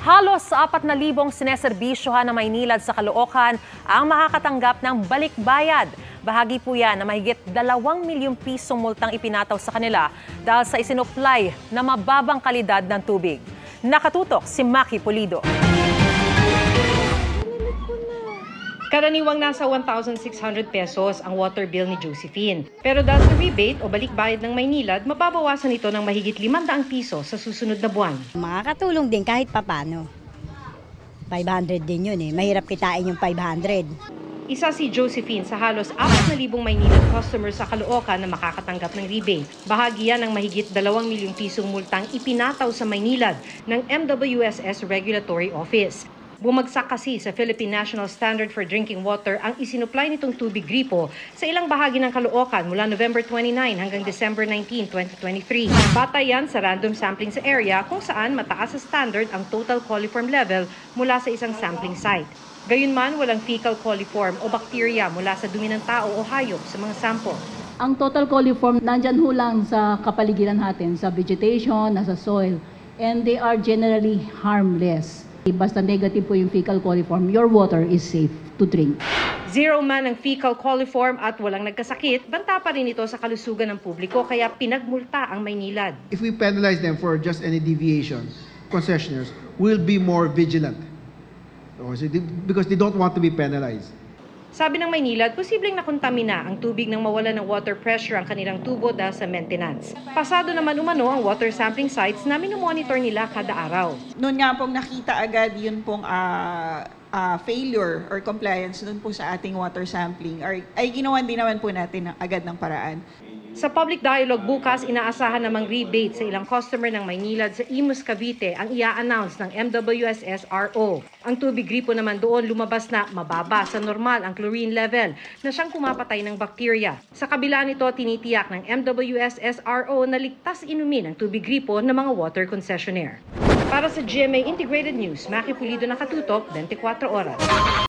Halos 4,000 sineserbisyohan na Maynilad sa Caloocan ang makakatanggap ng balikbayad. Bahagi po yan na mahigit 2 milyong pisong multang ipinataw sa kanila dahil sa isinupply na mababang kalidad ng tubig. Nakatutok si Maki Pulido. Karaniwang nasa 1,600 pesos ang water bill ni Josephine. Pero dahil sa rebate o balikbayad ng Maynilad, mababawasan ito ng mahigit 500 piso sa susunod na buwan. Makakatulong din kahit papano. 500 din yun eh. Mahirap kitain yung 500. Isa si Josephine sa halos 4,000 Maynilad customers sa Caloocan na makakatanggap ng rebate. Bahagi yan ng mahigit 2 milyong pisong multang ipinataw sa Maynilad ng MWSS Regulatory Office. Bumagsak kasi sa Philippine National Standard for Drinking Water ang isinupply nitong tubig gripo sa ilang bahagi ng Caloocan mula November 29 hanggang December 19, 2023. Batay yan sa random sampling sa area kung saan mataas sa standard ang total coliform level mula sa isang sampling site. Gayunman, walang fecal coliform o bacteria mula sa dumi ng tao o hayop sa mga sample. Ang total coliform nandyan ho lang sa kapaligiran natin, sa vegetation, nasa soil, and they are generally harmless. Basta negative po yung fecal coliform, your water is safe to drink. Zero man ang fecal coliform at walang nagkasakit, banta pa rin ito sa kalusugan ng publiko kaya pinagmulta ang Maynilad. If we penalize them for just any deviation, concessionaires will be more vigilant because they don't want to be penalized. Sabi ng Maynilad, posibleng nakontamina ang tubig nang mawala ng water pressure ang kanilang tubo dahil sa maintenance. Pasado naman umano ang water sampling sites na minomonitor nila kada araw. Noon nga pong nakita agad yun pong failure or compliance dun po sa ating water sampling ay ginawan din naman po natin agad ng paraan. Sa public dialogue bukas, inaasahan namang rebate sa ilang customer ng Maynilad sa Imus, Cavite ang ia-announce ng MWSS-RO. Ang tubig gripo naman doon lumabas na mababa sa normal ang chlorine level na siyang pumapatay ng bakterya. Sa kabila nito, tinitiyak ng MWSS-RO na ligtas inumin ang tubig gripo ng mga water concessionaire. Para sa GMA Integrated News, Maki Pulido, Nakatutok, 24 Oras.